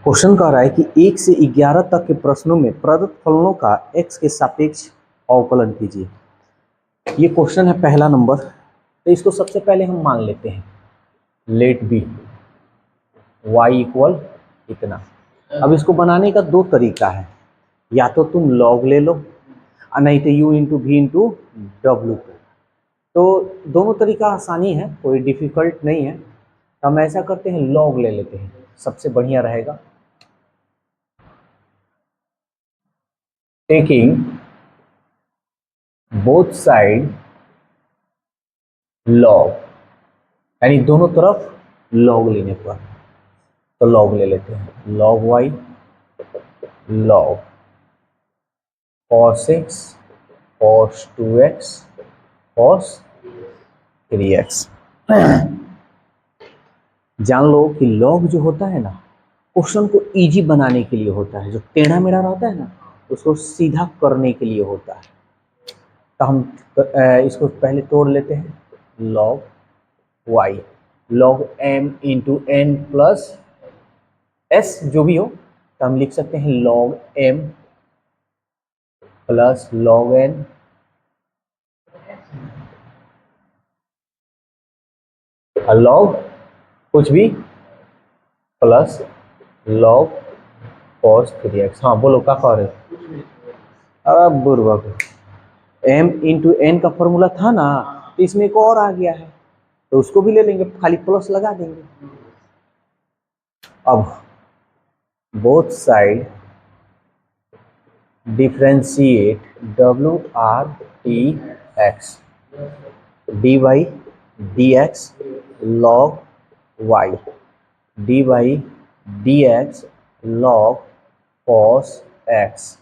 Question कह रहा है कि 1 से 11 तक के प्रश्नों में प्रदत्त फलनों का x के सापेक्ष अवकलन कीजिए। ये क्वेश्चन है पहला नंबर। तो इसको सबसे पहले हम मान लेते हैं लेट बी y इक्वल इतना। अब इसको बनाने का दो तरीका है, या तो तुम log ले लो और नहीं तो u into V into W. तो दोनों तरीका आसानी है, कोई डिफिकल्ट नहीं है। तो हम ऐसा करते हैं, log ले लेते हैं, सबसे बढ़िया रहेगा। टेकिंग बोथ साइड log, यानी दोनों तरफ log लेने पर, तो log ले लेते हैं। log y log cos x cos 2x cos 3x। जान लो कि log जो होता है ना, क्वेश्चन को इजी बनाने के लिए होता है। जो टेढ़ा मेढ़ा रहता है ना, उसको सीधा करने के लिए होता है। तो हम इसको पहले तोड़ लेते हैं। log y log m into N plus S, जो भी हो, तो हम लिख सकते हैं log m plus log n log कुछ भी प्लस log cos 3x। हाँ बोलो, क्या कह रहे हो? अब बुर्बक, m इंटू एन का फॉर्मूला था ना, तो इसमें एक और आ गया है, तो उसको भी ले लेंगे, खाली प्लस लगा देंगे। अब both side differentiate W R T x d y d x log y d y d x log cos x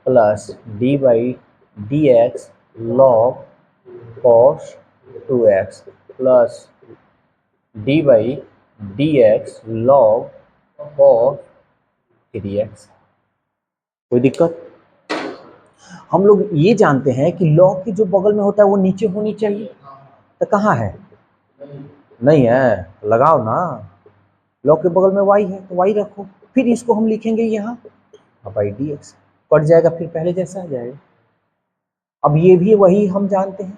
plus d y d x log cos 2x plus d y d x log cos 3x। कोई दिक्कत? हम लोग ये जानते हैं कि log की जो बगल में होता है वो नीचे होनी चाहिए, तो कहाँ है? नहीं है, लगाओ ना। लॉग के बगल में y है तो y रखो, फिर इसको हम लिखेंगे यहाँ बाई डी एक्स, कट जाएगा, फिर पहले जैसा आ जाएगा। अब ये भी वही हम जानते हैं।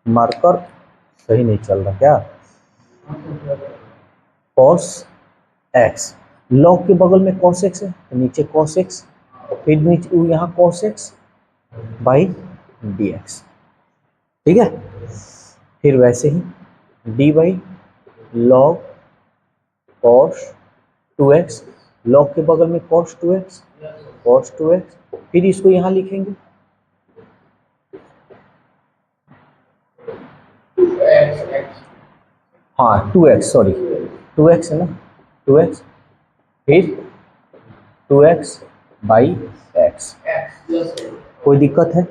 मार्कर सही नहीं चल रहा क्या? cos x, log के बगल में cos x है तो नीचे cos x, फिर नीचे यहाँ cos x बाई dx। ठीक है, फिर वैसे ही dy log cos 2x, log के बगल में cos 2x, फिर इसको यहाँ लिखेंगे हाँ 2x, सॉरी 2x है ना, 2x, फिर 2x बाई x। कोई दिक्कत है?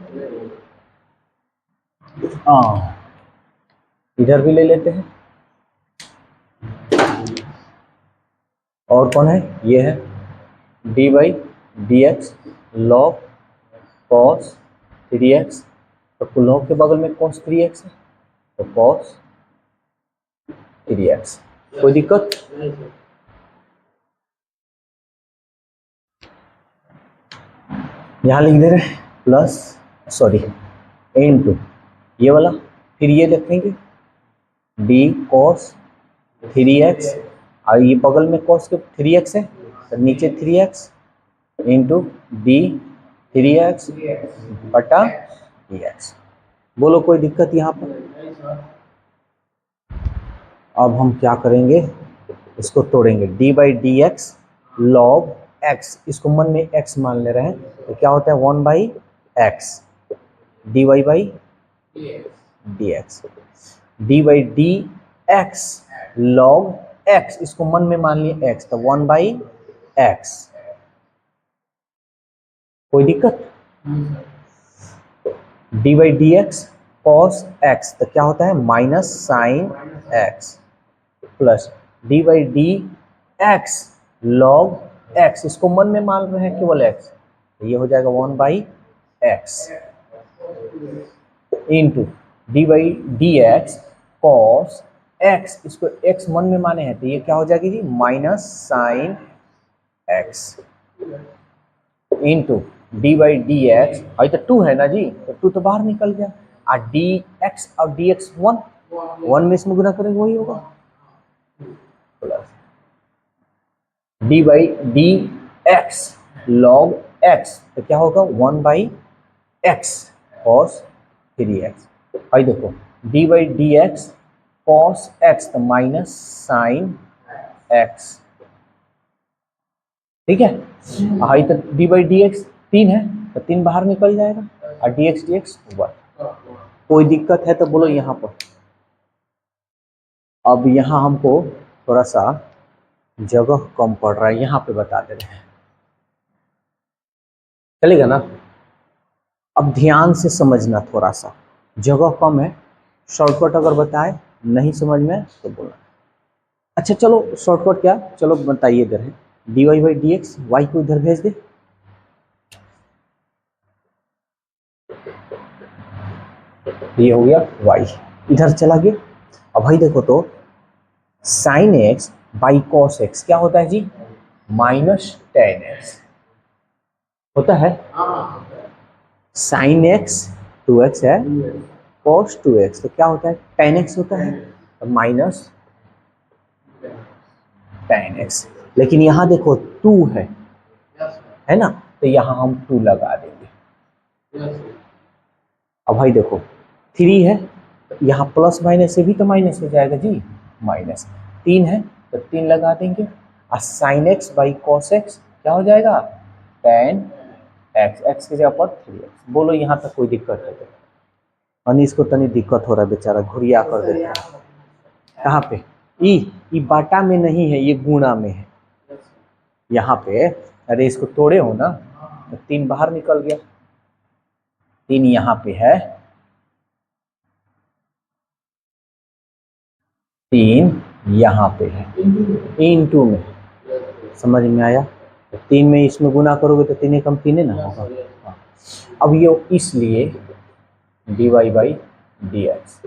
हाँ, इधर भी ले लेते हैं। और कौन है? ये है D by D x log cos 3x, तो लॉग के बगल में cos 3x है तो cos 3x। कोई दिक्कत? यहाँ लिख दे रहे हैं प्लस, सॉरी इनटू ये वाला, फिर ये लिखेंगे डी cos 3x, और ये बगल में cos के 3x है तो नीचे 3x इंटू डी 3x बटा dx। बोलो कोई दिक्कत यहाँ पर? अब हम क्या करेंगे, इसको तोड़ेंगे। D by D x log x, इसको मन में x मान ले रहे हैं, तो क्या होता है 1 by x d y by D x, d by D x log x, इसको मन में मान लिए x, तो 1 बाई एक्स। कोई दिक्कत? D by D X cos x, तो क्या होता है minus sine x, plus D by D x log x, इसको मन में मान रहे हैं केवल x, तो ये हो जाएगा 1 by X into D by D X cos X, इसको एक्स मन में माने हैं तो ये क्या हो जाएगी जी, minus sine X into D by D X, अभी तो टू है ना जी, तो टू तो बाहर निकल गया, और डी एक्स और डी एक्स वन, वन में इसमें गुना करेंगे वही होगा, plus D by D x log x, तो क्या होगा one by x cos three x, भाई देखो D by D X cos x तो माइनस साइन एक्स, ठीक है, हाई तो डी बाई डी एक्स तीन है तो तीन बाहर निकल जाएगा, और डी एक्स वन, कोई दिक्कत है तो बोलो यहाँ पर। अब यहाँ हमको थोड़ा सा जगह कम पड़ रहा है, यहाँ पे बता दे रहे हैं, चलेगा ना। अब ध्यान से समझना, थोड़ा सा जगह कम है, शॉर्टकट अगर बताए नहीं समझ में तो बोलना। अच्छा चलो शॉर्टकट क्या, चलो बताइए इधर है d y by D x, y को इधर भेज दे, ये हो गया वाई, इधर चला गया। अब भाई देखो तो sine x by cos x क्या होता है जी, माइनस टेन एक्स होता है, साइन एक्स टू एक्स है, कॉस टू एक्स तो क्या होता है टेन एक्स होता है, माइनस टेन एक्स, लेकिन यहाँ देखो टू है ना, तो यहाँ हम टू लगा देंगे। अब भाई देखो थ्री है, यहाँ प्लस माइनस से भी तो माइनस हो जाएगा जी, माइनस तीन है तो तीन लगा देंगे, और sine x by cos x क्या हो जाएगा टेन एक्स, एक्स की जगह पर थ्री एक्स, बोलो यहाँ तक कोई दिक्कत है? अनीस को तनी दिक्कत हो रहा है बेचारा, घुरिया कर देता है, कहाँ पे ई बाटा में नहीं है, ये गुणा में है, यहाँ पे अरे इसको तोड़े हो ना तो तीन बाहर निकल गया, तीन यहाँ पे है, तीन यहाँ पे है, इनटू में, समझ में आया? तो तीन में इसमें गुना करोगे तो तीन एकम तीन ना होगा। अब ये इसलिए d y by D x,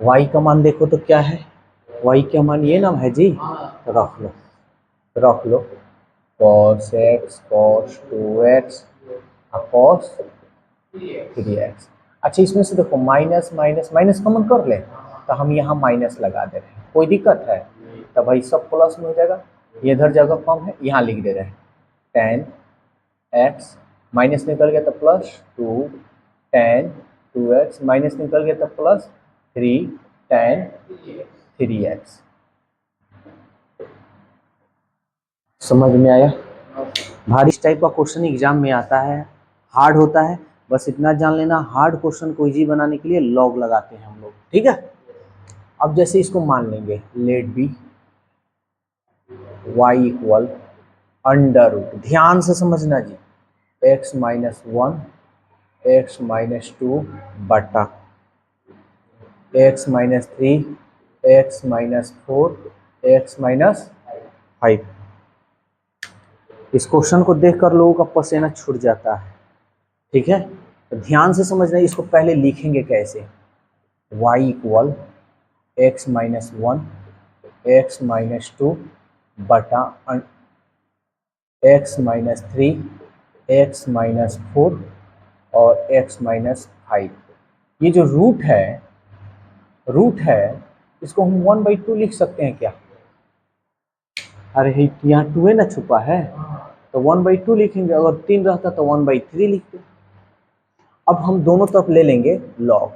y का मान देखो तो क्या है, वाई का मान ये नाम है जी, रख लो cos x cos 2x cos 3x। अच्छा इसमें से देखो माइनस माइनस माइनस कॉमन कर ले तो हम यहाँ माइनस लगा दे रहे हैं, कोई दिक्कत है? तो भाई सब प्लस में हो जाएगा, ये इधर जगह कम है यहाँ लिख दे रहे हैं, टेन एक्स माइनस निकल गया तो plus two, tan two x minus निकल गया तो plus three, tan three x. समझ में आया? भारी इस टाइप का क्वेश्चन एग्जाम में आता है, हार्ड होता है, बस इतना जान लेना हार्ड क्वेश्चन को इजी बनाने के लिए लॉग लगाते हैं हम लोग, ठीक है। अब जैसे इसको मान लेंगे let be Y equal under root, ध्यान से समझना जी, X minus one x minus two बटा X minus three x minus four x minus five. इस क्वेश्चन को देखकर लोगों का पसीना छूट जाता है, ठीक है, तो ध्यान से समझना, इसको पहले लिखेंगे कैसे, y equal X minus one x minus two बटा X minus three x minus four और एक्स माइनस फाइव। ये जो रूट है इसको हम वन बाई टू लिख सकते हैं क्या? अरे यहाँ टू है ना छुपा है, तो वन बाई टू लिखेंगे, अगर तीन रहता तो वन बाई थ्री लिखते। अब हम दोनों तरफ ले लेंगे log,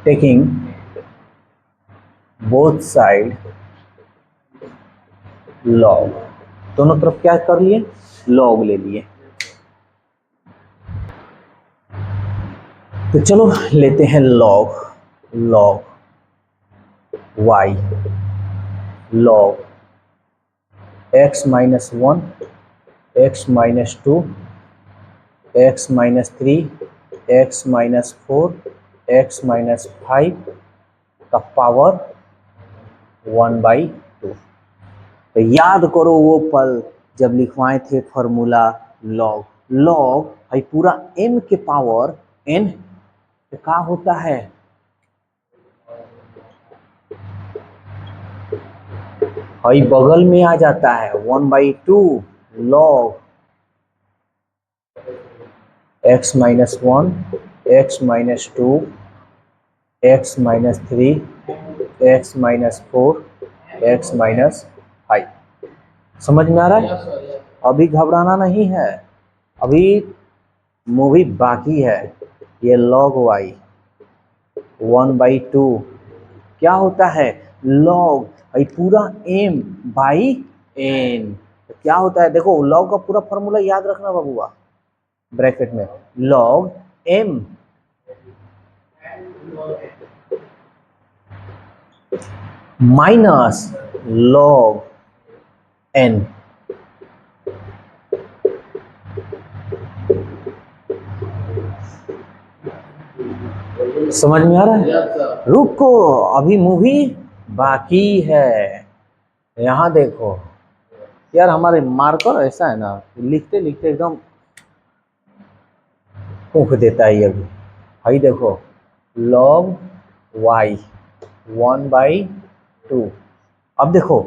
taking both side log, दोनों तरफ क्या कर लिए लॉग ले लिए। तो चलो लेते हैं log y log x minus one x minus two x minus three x minus four x minus five का पावर वन बाई टू। तो याद करो वो पल जब लिखवाए थे फॉर्मूला लॉग है पूरा n के पावर n का होता है और ये बगल में आ जाता है 1/2 log x minus 1, x minus 2, x minus 3, x minus 4, x minus 5। समझ में आ रहा है? अभी घबराना नहीं है, अभी मूवी बाकी है। ये log y 1/2 क्या होता है? log ये पूरा m बाई n। तो क्या होता है? देखो log का पूरा फॉर्मूला याद रखना बाबूआ, ब्रैकेट में log m minus log n। समझ में आ रहा है? रुको, अभी मूवी बाकी है। यहाँ देखो यार, हमारे मार्कर ऐसा है ना, लिखते लिखते एकदम फूंक देता है। अभी भाई देखो log y 1/2। अब देखो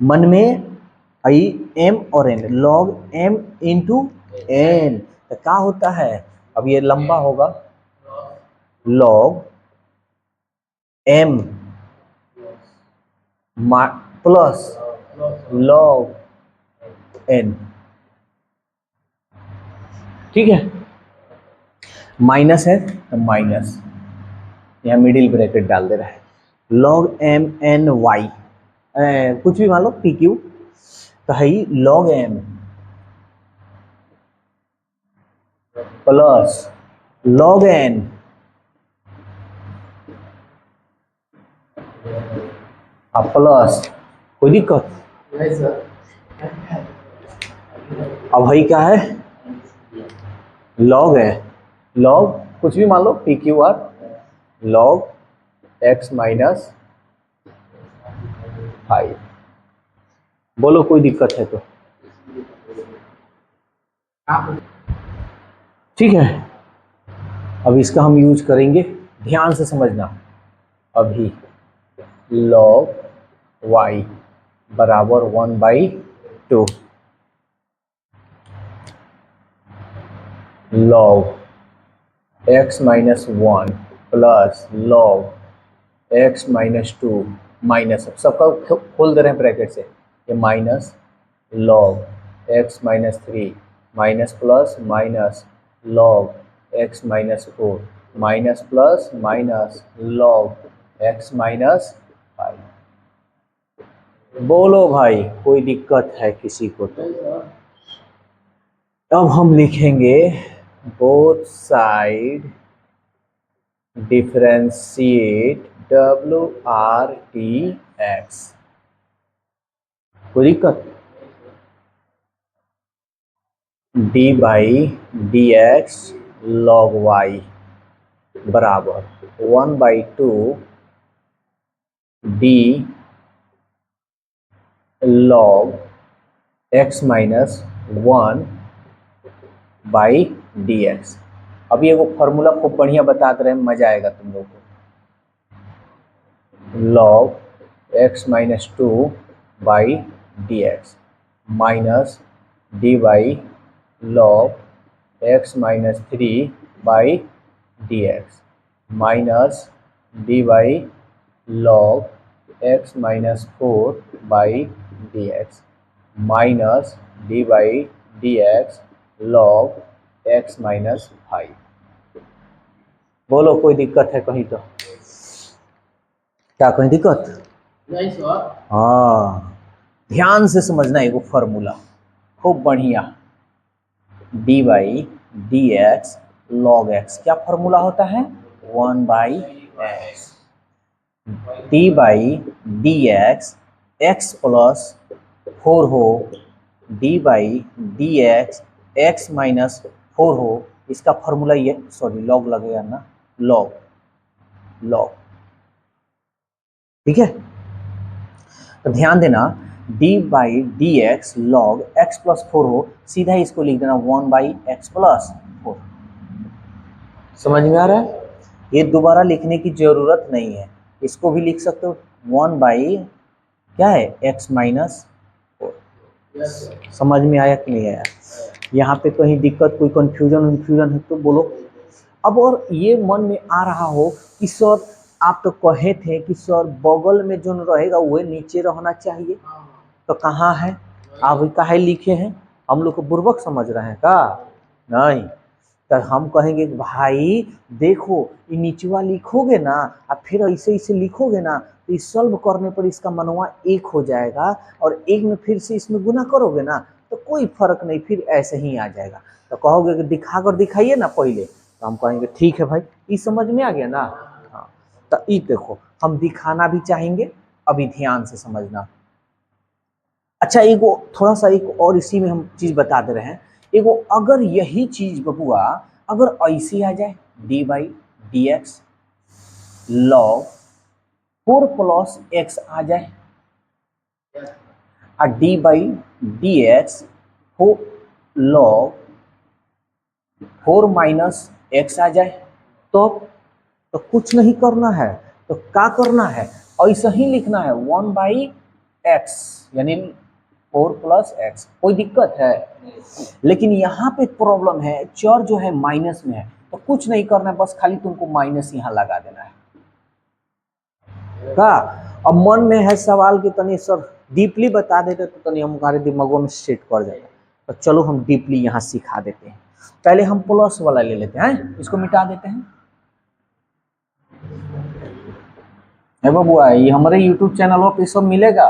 मन में आई m और n, log m into n तो क्या होता है? अब ये लंबा होगा log m plus log n। ठीक है, माइनस है तो माइनस, यहाँ मिडिल ब्रैकेट डाल दे रहा है log m n y, कुछ भी मान लो पी क्यू, तो है log m plus log n plus, कोई दिक्कत? अब भाई क्या है? log है, log कुछ भी मान लो P Q R, log x minus 5। बोलो कोई दिक्कत है तो? ठीक है, अब इसका हम यूज करेंगे, ध्यान से समझना। अभी log y बराबर 1/2 log x minus 1 plus log x minus 2 minus, सबका खोल दे रहे हैं ब्रैकेट से, ये minus log x minus 3 minus plus minus log x minus 4 minus plus minus log x minus 5। बोलो भाई कोई दिक्कत है किसी को तो? अब हम लिखेंगे बोथ साइड डिफरेंशिएट WRTX। कोई दिक्कत? d by D x log y बराबर 1/2 d log x minus 1 by D X. अभी एगो फॉर्मूला खूब बढ़िया बता रहे हैं, मजा आएगा तुम लोगों को। log x minus 2 by D x minus D by log x minus 3 by D x minus D by log x minus 4 by D x minus D by D x log x minus 5। बोलो कोई दिक्कत है कहीं तो? क्या कोई दिक्कत? नहीं सर। हाँ, ध्यान से समझना है वो फॉर्मूला खूब बढ़िया। D by D x log x क्या फॉर्मूला होता है? 1/x। D by D x x plus 4 हो, D by D x x minus 4 हो, इसका फॉर्मूला ये, सॉरी लॉग लगेगा ना, लॉग लॉग। ठीक है, तो ध्यान देना, d by D x log x plus 4 हो, सीधा इसको लिख देना 1/x प्लस 4। समझ में आ रहा है? ये दोबारा लिखने की जरूरत नहीं है, इसको भी लिख सकते हो 1/x क्या है, x माइनस 4। समझ में आया कि नहीं आया? यहाँ पे कहीं दिक्कत, कोई कंफ्यूजन है तो बोलो। अब और ये मन में आ रहा हो कि सर आप तो कहे थे कि सर बगल में जो रहेगा वह नीचे रहना चाहिए, तो कहाँ है? आप काहे लिखे हैं? हम लोग को बुर्बक समझ रहे हैं का? नहीं, तो हम कहेंगे भाई देखो ये नीचवा लिखोगे ना, अब फिर ऐसे ऐसे लिखोगे ना, तो इस सॉल्व करने पर इसका मनवा 1 हो जाएगा, और 1 में फिर से इसमें गुना करोगे ना तो कोई फर्क नहीं, फिर ऐसे ही आ जाएगा। तो कहोगे कि दिखा कर दिखाइए ना पहले, तो हम कहेंगे ठीक है भाई, ये समझ में आ गया ना? हाँ, तो ये देखो हम दिखाना भी चाहेंगे, अभी ध्यान से समझना। अच्छा एगो थोड़ा सा एक और इसी में हम चीज बता दे रहे हैं। एगो अगर यही चीज बबुआ अगर ऐसी आ जाए, D by D x log 4 plus X आ जाए, और डी बाई डी एक्स हो लॉग 4 माइनस एक्स आ जाए, तो कुछ नहीं करना है, तो क्या करना है, ऐसा ही लिखना है 1 बाई एक्स यानी 4 प्लस एक्स। कोई दिक्कत है? लेकिन यहाँ पे प्रॉब्लम है, चर जो है माइनस में है, तो कुछ नहीं करना है, बस खाली तुमको माइनस यहाँ लगा देना है का। अब मन में है सवाल कि तनी सर डीपली बता देते तो तनी हमारे दिमागों में सेट कर जाता, तो चलो हम डीपली यहाँ सिखा देते हैं। पहले हम प्लस वाला ले लेते हैं, इसको मिटा देते हैं। है बबुआ, ये हमारे YouTube चैनलों पे सब मिलेगा,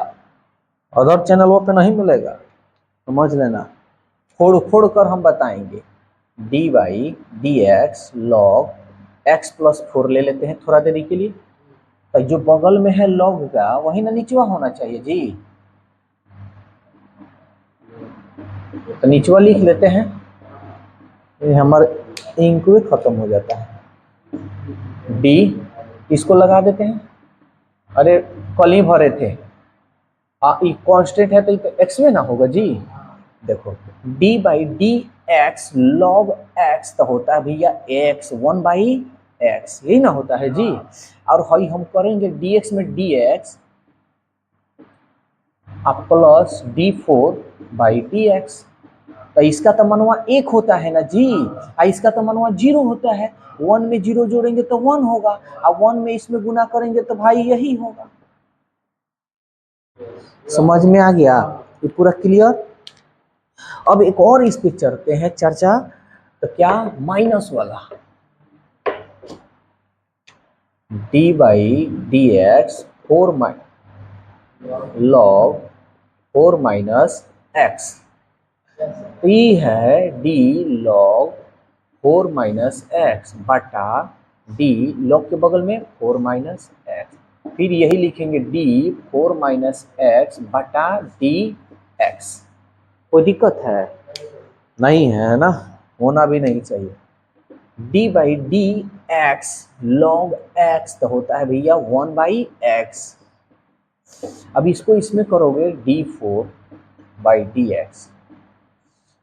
अदर चैनलों पे नहीं मिलेगा, समझ लेना। फोड़ फोड़ कर हम बताएंगे। D by D x log x plus 4 ले लेते हैं थोड़ा देरी के लिए, तो जो बगल में है लॉग का वही ना निचवा होना चाहिए जी, तो निचवा लिख लेते हैं। ये हमारे इंक भी खत्म हो जाता है। डी इसको लगा देते हैं, अरे कल ही भरे थे, कांस्टेंट है तो ये तो एक्स में ना होगा जी। देखो d by D x log x तो होता है भैया एक्स 1 बाई एक्स, यही ना होता है जी। और हई हम करेंगे dx में dx अब प्लस d4 बाई dx, तो इसका तो मनवा 1 होता है ना जी, और इसका तो मनवा 0 होता है। 1 में 0 जोड़ेंगे तो 1 होगा, और 1 में इसमें गुना करेंगे तो भाई यही होगा। समझ में आ गया? ये पूरा क्लियर। अब एक और इस पे चढ़ते हैं चर्चा, तो क्या माइनस वाला d by D x 4 log 4 minus x, तो ये है d लॉग 4 माइनस एक्स बटा d लॉग के बगल में 4 माइनस एक्स, फिर यही लिखेंगे d 4 माइनस एक्स बटा डी एक्स। कोई दिक्कत है? नहीं है ना, होना भी नहीं चाहिए। d by D x log x तो होता है भैया 1 बाई एक्स, अब इसको इसमें करोगे d4 बाई डी एक्स,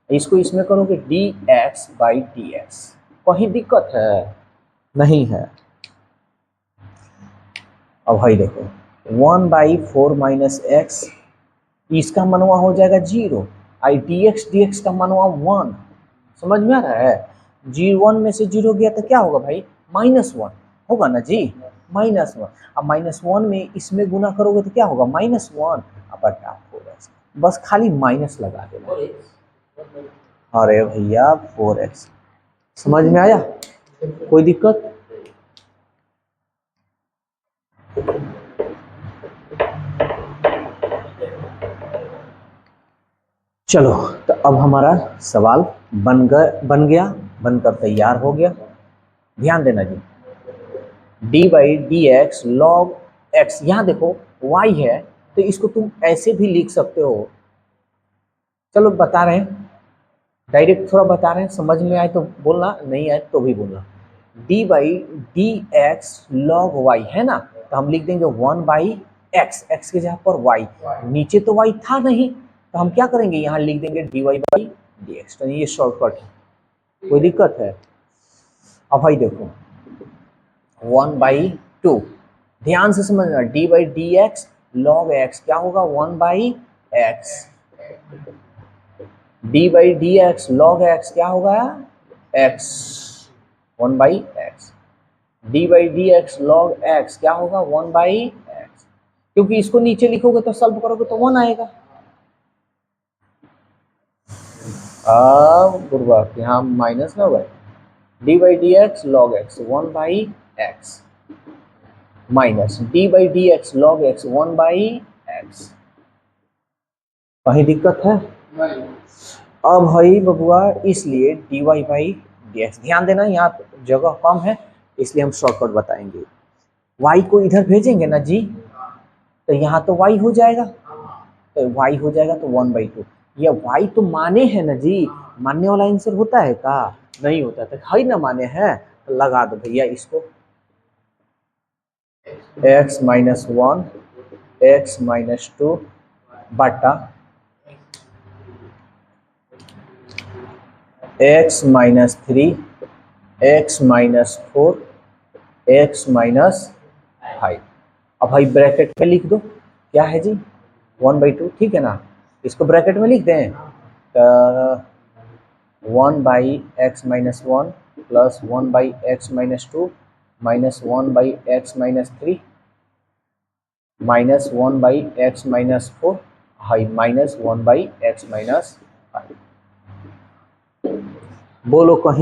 इसको इसमें करोगे D x by D x. कहीं दिक्कत है? नहीं है। अब भाई देखो 1 बाई 4 माइनस एक्स, इसका मनवा हो जाएगा 0, आई डी एक्स का मनवा 1। समझ में आ रहा है? जी 1 में से 0 गया तो क्या होगा भाई, -1 होगा ना जी, -1। अब -1 में इसमें गुना करोगे तो क्या होगा, -1 बटा 4x, बस खाली माइनस लगा देना। अरे भैया 4x, समझ में आया? कोई दिक्कत? चलो, तो अब हमारा सवाल बन गया, बनकर तैयार हो गया। ध्यान देना जी, d by D x log x, यहाँ देखो y है तो इसको तुम ऐसे भी लिख सकते हो। चलो बता रहे हैं, डायरेक्ट थोड़ा बता रहे हैं, समझ में आए तो बोलना, नहीं आए तो भी बोलना। d by D x log y है ना, तो हम लिख देंगे 1 बाई एक्स, एक्स के जगह पर y, नीचे तो y था नहीं, तो हम क्या करेंगे यहाँ लिख देंगे dy बाई डी एक्स, तो ये शॉर्टकट है। कोई दिक्कत है? अब भाई देखो 1 बाई 2, ध्यान से समझना, d by D x log x क्या होगा 1/x। d/dx log x क्या होगा x 1/x। d/dx log x क्या होगा 1/x, क्योंकि इसको नीचे लिखोगे तो सॉल्व करोगे तो 1 आएगा। अब गुरुवार यहाँ माइनस में होगा d/dx log x 1/x minus d/dx log x 1/x। कहीं दिक्कत है? अब भाई बबुआ इसलिए dy/dx ध्यान देना, यहाँ जगह कम है इसलिए हम शॉर्टकट बताएंगे। y को इधर भेजेंगे ना जी, तो यहाँ तो y हो जाएगा, तो y हो जाएगा तो 1/2। ये y तो माने है ना जी, मानने वाला आंसर होता है का? नहीं होता, तो है ना माने है, तो लगा दो भैया इसको x - 1 x - 2 बटा x - 3 x - 4 x - 5। अब भाई ब्रैकेट में लिख दो, क्या है जी 1/2, ठीक है ना। इसको ब्रैकेट में लिख दें, 1/x - 1 plus 1/x - 2 minus 1/x - 3 minus 1/x - 4 high minus 1/x - 5। बोलो कहीं